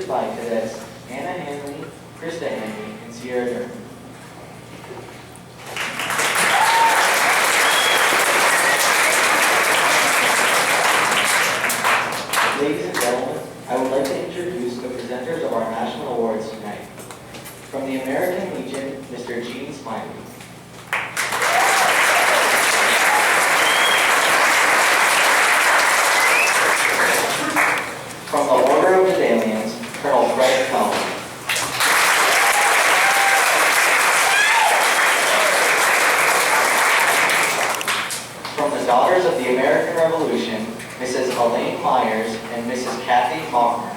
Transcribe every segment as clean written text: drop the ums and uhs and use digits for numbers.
by Cadets Anna Hanley, Krista Hanley, and Sierra Durham. Ladies and gentlemen, I would like to introduce the presenters of our national awards tonight. From the American Legion, Mr. Gene Smiley. From the Order of the Dalians, Colonel Fred Cullen. From the Daughters of the American Revolution, Mrs. Elaine Myers and Mrs. Kathy Hoffner.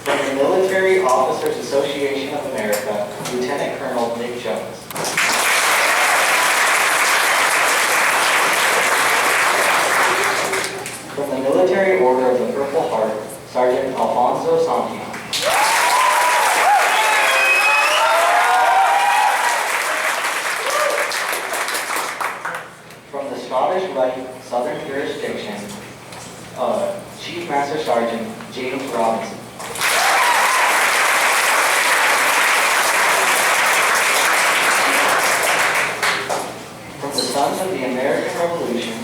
From the Military Officers Association of America, Lieutenant Colonel Nick Jones. From the Military Order of the Purple Heart, Sergeant Alfonso Santian. From the Scottish Rite Southern Jurisdiction, Chief Master Sergeant James Robinson. From the Sons of the American Revolution,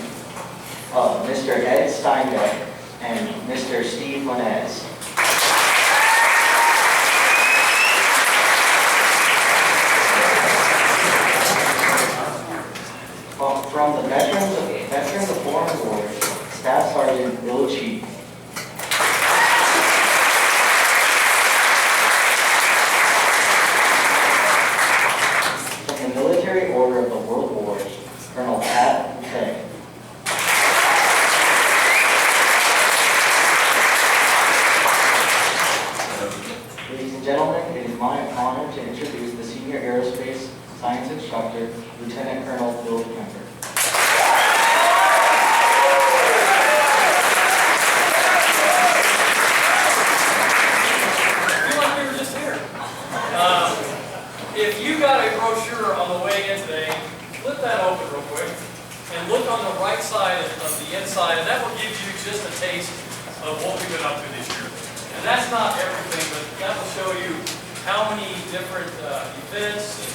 Mr. Ed Steinbeck and Mr. Steve Monez. From the Veterans of Foreign Wars, Staff Sergeant Bill Cheek. From the Military Order of the World Wars, Colonel Pat McKay. Ladies and gentlemen, it is my honor to introduce the Senior Aerospace Science Instructor, Lieutenant Colonel Bill Kemper. If you got a brochure on the way in today, flip that open real quick and look on the right side of the inside, and that will give you just a taste of what we've been up to this year. And that's not everything, but that will show you how many different events and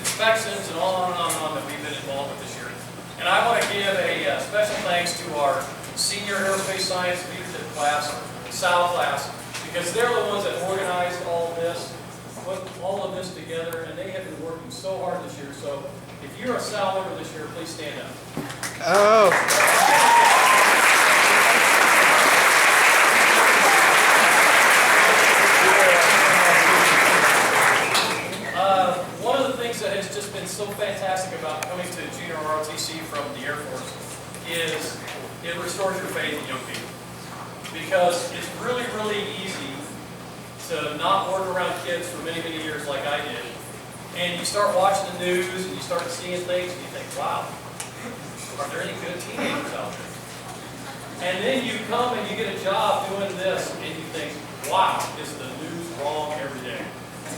inspections and on and on and on that we've been involved with this year. And I want to give a special thanks to our Senior Aerospace Science Leadership class, or SAL class, because they're the ones that organized all of this, put all of this together, and they have been working so hard this year. So if you're a SAL member this year, please stand up. Oh. One of the things that has just been so fantastic about coming to Junior ROTC from the Air Force is it restores your faith in young people. Because it's really, really easy to not work around kids for many, many years like I did. And you start watching the news and you start seeing things and you think, wow, are there any good teenagers out there? And then you come and you get a job doing this and you think, wow, is the news wrong every day?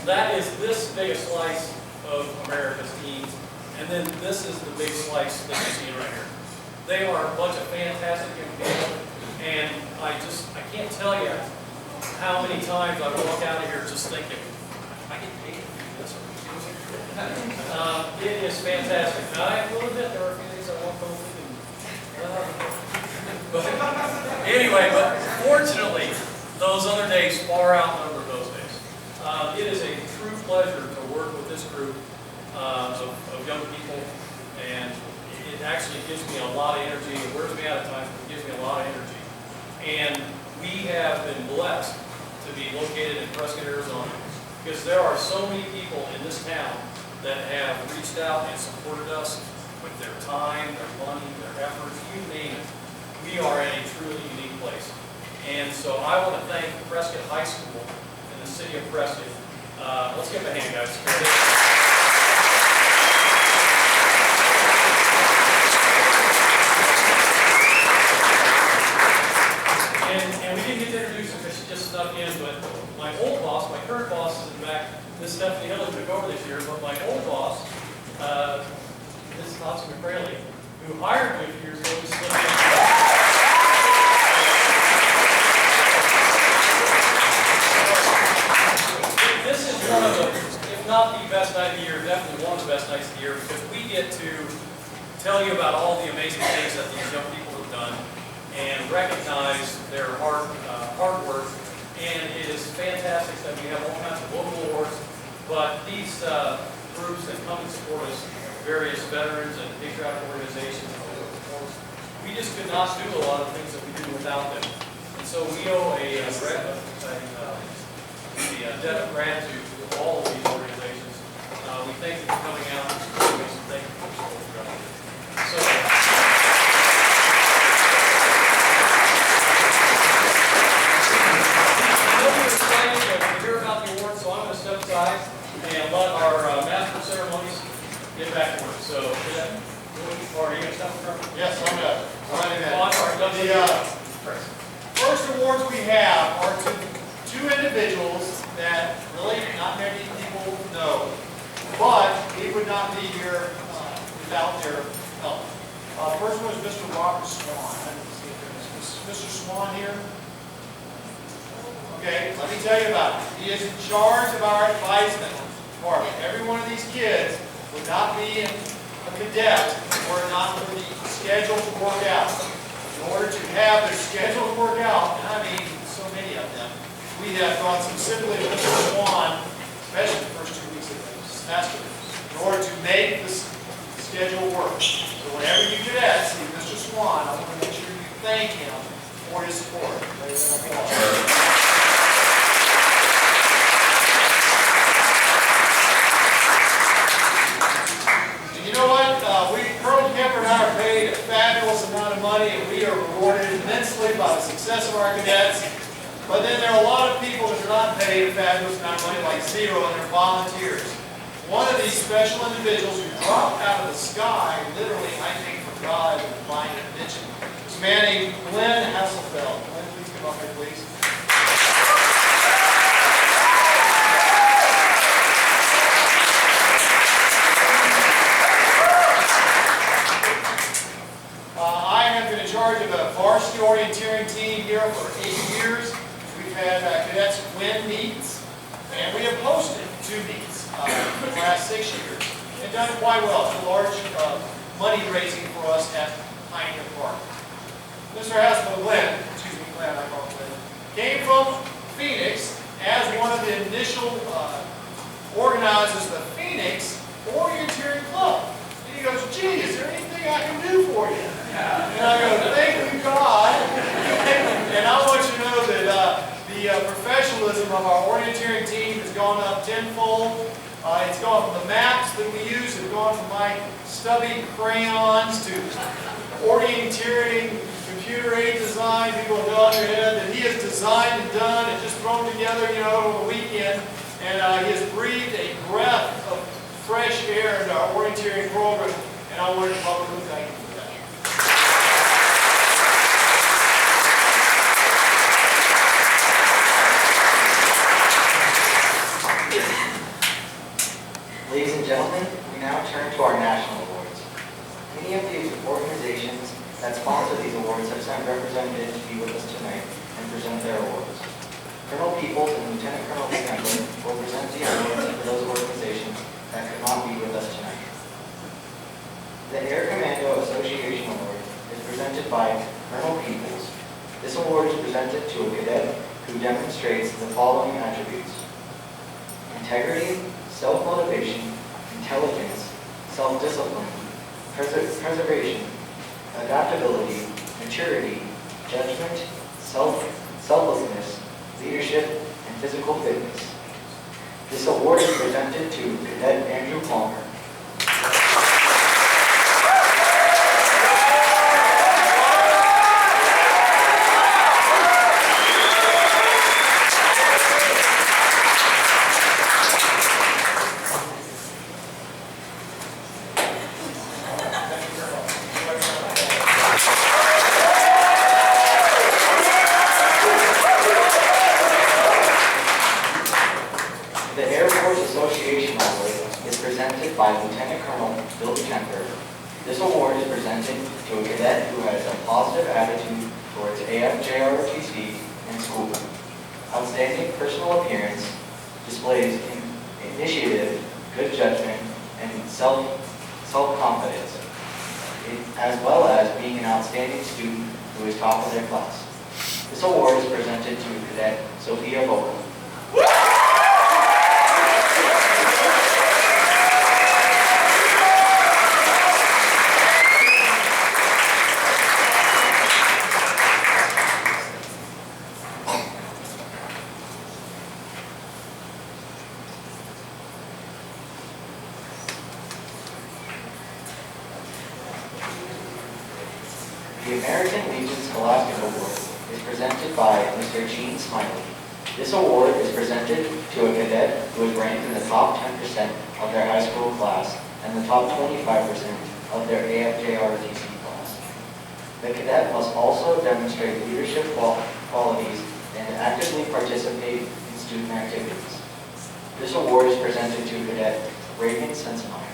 That is this big a slice of America's teens. And then this is the big slice that you see right here. They are a bunch of fantastic young people. And I can't tell you how many times I walk out of here just thinking, I get paid to do this. It is fantastic. Now, I will admit there are a few things I won't go with. Anyway, but fortunately, those other days far outnumber those days. It is a true pleasure to work with this group of young people, and it actually gives me a lot of energy. It wears me out at times, but it gives me a lot of energy. And we have been blessed to be located in Prescott, Arizona, because there are so many people in this town that have reached out and supported us with their time, their money, their efforts, you name it. We are in a truly unique place. And so I want to thank Prescott High School and the city of Prescott. Let's give them a hand, guys. And we didn't get to introduce her because she just snuck in, but my old boss, my current boss is in the back. This Stephanie Hill took over this year, but my old boss, this is Thompson McCraley, who hired me a few years ago, just slipped in. best night of the year, definitely one of the best nights of the year, because we get to tell you about all the amazing things that these young people have done and recognize their hard work. And it is fantastic that we have all kinds of local awards, but these groups that come and support us, various veterans and patriotic organizations, we just could not do a lot of things that we do without them. And so we owe a debt of gratitude to all of these organizations. We thank you for coming out. Thank you for supporting us. So, to hear about the awards, so I'm going to step aside and let our master of ceremonies get back to work. So, are you going to step in front? Yes, I'm going to. The first awards we have are to two individuals that really not many people know, but we would not be here without their help. First one is Mr. Robert Swan. Is Mr. Swan here? Okay, let me tell you about it. He is in charge of our advisement department. Every one of these kids would not be in a cadet were it not for the schedule to work out. In order to have their schedule to work out, and I mean so many of them, we have gone specifically to Mr. Swan, especially the first 2 weeks of the semester, in order to make the schedule work. So whenever you cadets see Mr. Swan, I want to make sure you thank him for his support. You know what? Colonel Kemper and I are paid a fabulous amount of money, and we are rewarded immensely by the success of our cadets. But then there are a lot of people that are not paid a fabulous amount of money, like zero, and they're volunteers. One of these special individuals who dropped out of the sky, literally, I think, from God and divine intervention, is a man named Glenn Hasselfeld. Glenn, please come up here, please. I have been in charge of a varsity orienteering team here for 8 years. We've had cadets win meets, and we have hosted 2 meets in the last 6 years, and done quite well. It's a large money raising for us at Pioneer Park. Mr. Hasselfeld, Glenn, I call him Glenn, came from Phoenix as one of the initial organizers of the Phoenix Orienteering Club. And he goes, gee, is there anything I can do for you? And I go, thank you, God. And I want you to know that the professionalism of our orienteering team has gone up tenfold. It's gone from the maps that we use, have gone from my stubby crayons to orienteering, computer-aided design. People have gone their head that he has designed and done and just thrown together, over the weekend. And he has breathed a breath of fresh air into our orienteering program. And I want to publicly thank you for that. Ladies and gentlemen, we now turn to our national awards. Many of the organizations that sponsor these awards have sent representatives to be with us tonight and present their awards. Colonel Peoples and Lieutenant Colonel Stanley will present the awards for those organizations that could not be with us tonight. The Air Commando Association Award is presented by Colonel Peoples. This award is presented to a cadet who demonstrates the following attributes: integrity, self-motivation, intelligence, self-discipline, preservation, adaptability, maturity, judgment, selflessness, leadership, and physical fitness. This award is presented to Cadet Andrew Palmer. By Lieutenant Colonel Bill Kemper. This award is presented to a cadet who has a positive attitude towards AFJROTC and school. Outstanding personal appearance, displays initiative good judgment, and self-confidence, as well as being an outstanding student who is top of their class. This award is presented to Cadet Sophia Vogel. The American Legion Scholastic Award is presented by Mr. Gene Smiley. This award is presented to a cadet who is ranked in the top 10% of their high school class and the top 25% of their AFJROTC class. The cadet must also demonstrate leadership qualities and actively participate in student activities. This award is presented to Cadet Reagan Sensenmeyer.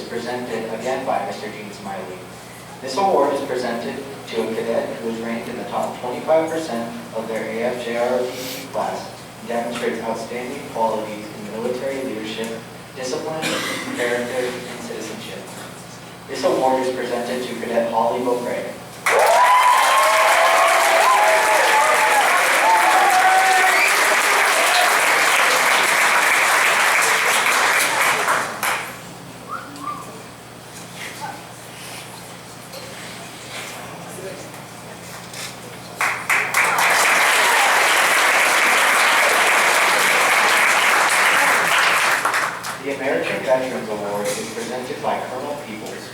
Presented again by Mr. Gene Smiley. This award is presented to a cadet who is ranked in the top 25% of their AFJROTC class and demonstrates outstanding qualities in military leadership, discipline, character, and citizenship. This award is presented to Cadet Holly Beaupre. The American Veterans Award is presented by Colonel Peoples.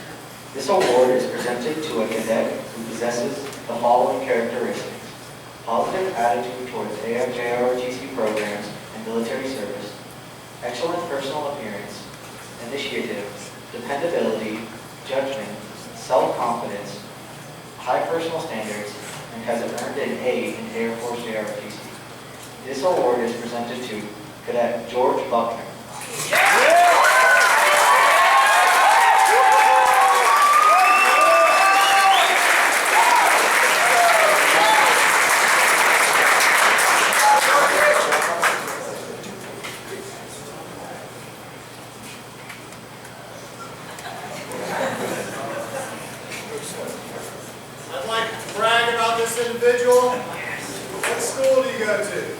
This award is presented to a cadet who possesses the following characteristics: positive attitude towards AFJROTC programs and military service, excellent personal appearance, initiative, dependability, judgment, self-confidence, high personal standards, and has earned an A in Air Force JROTC. This award is presented to Cadet George Buckner. I'd like to brag about this individual. What school do you go to?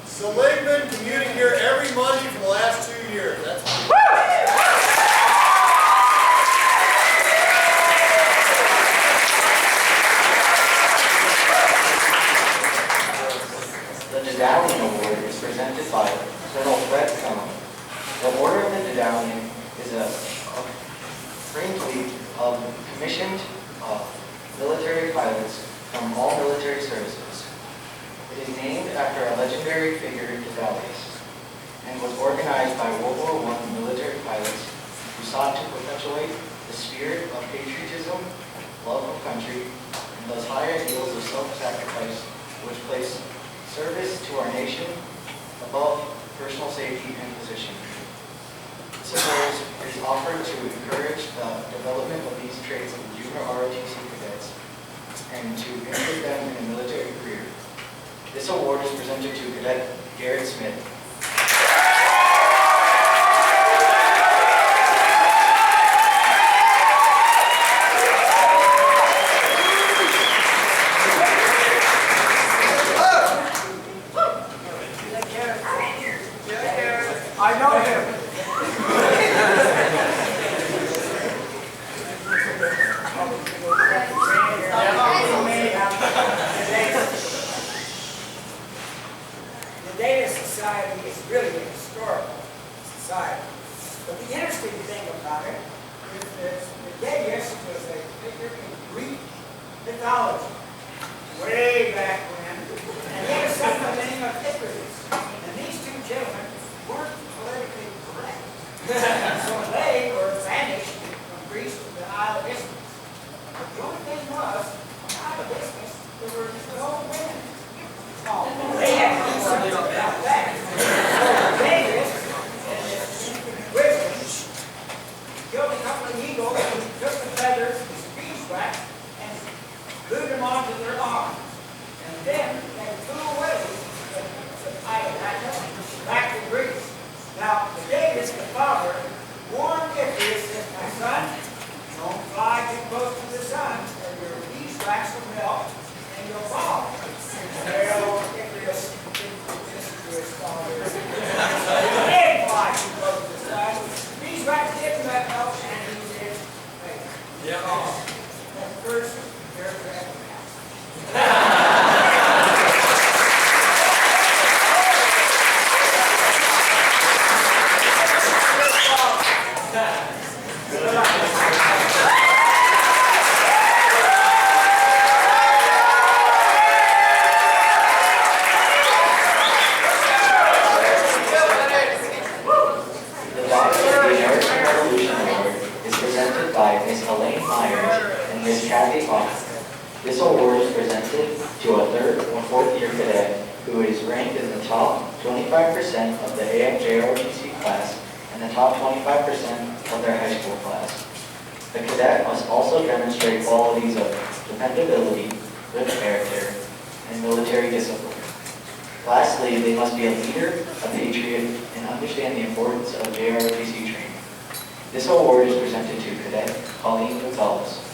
Seligman, commuting here every Monday for the last 2 years. That's The Dedallion Award is presented by Colonel Fred Cohn. The Order of the Dedallion is a framed fleet of commissioned military pilots from all military services. It is named after a legendary figure, Dedallius, and was organized by World War I military pilots who sought to perpetuate the spirit of patriotism, love of country, and those high ideals of self-sacrifice which place service to our nation above personal safety and position. This award is offered to encourage the development of these traits in junior ROTC cadets and to interest them in a military career. This award is presented to Cadet Garrett Smith. I know him. The Data Society is really a historical society. But the interesting thing about it is that the Dais was a figure in Greek mythology way back when, and he was something by the name of Icarus. And these two gentlemen weren't politically correct. So they were banished from Greece to the Isle of Isthmus. there were no women. Oh, they had no worries about that. So Davis and the Grizzlies killed a couple of eagles, took the feathers, the beeswax, and glued them onto their arms. And then they flew away back to Greece. Now, the Davis, the father, warned Icarus, says, my son, don't fly too close to the sun, or your beeswax will melt and you'll fall. Well, Icarus didn't listen to his father. He did fly too close to the sun. Beeswax did melt and he did fail. Yeah. The first aircraft passed. The Doctor of the American Revolution Award is presented by Ms. Elaine Myers and Ms. Kathy Hoffman. This award is presented to a third or fourth year cadet who is ranked in the top 25% of the AFJROTC class and the top 25% of their high school class. The cadet must also demonstrate qualities of dependability, good character, and military discipline. Lastly, they must be a leader, a patriot, and understand the importance of JROTC training. This award is presented to Cadet Colleen Gonzalez.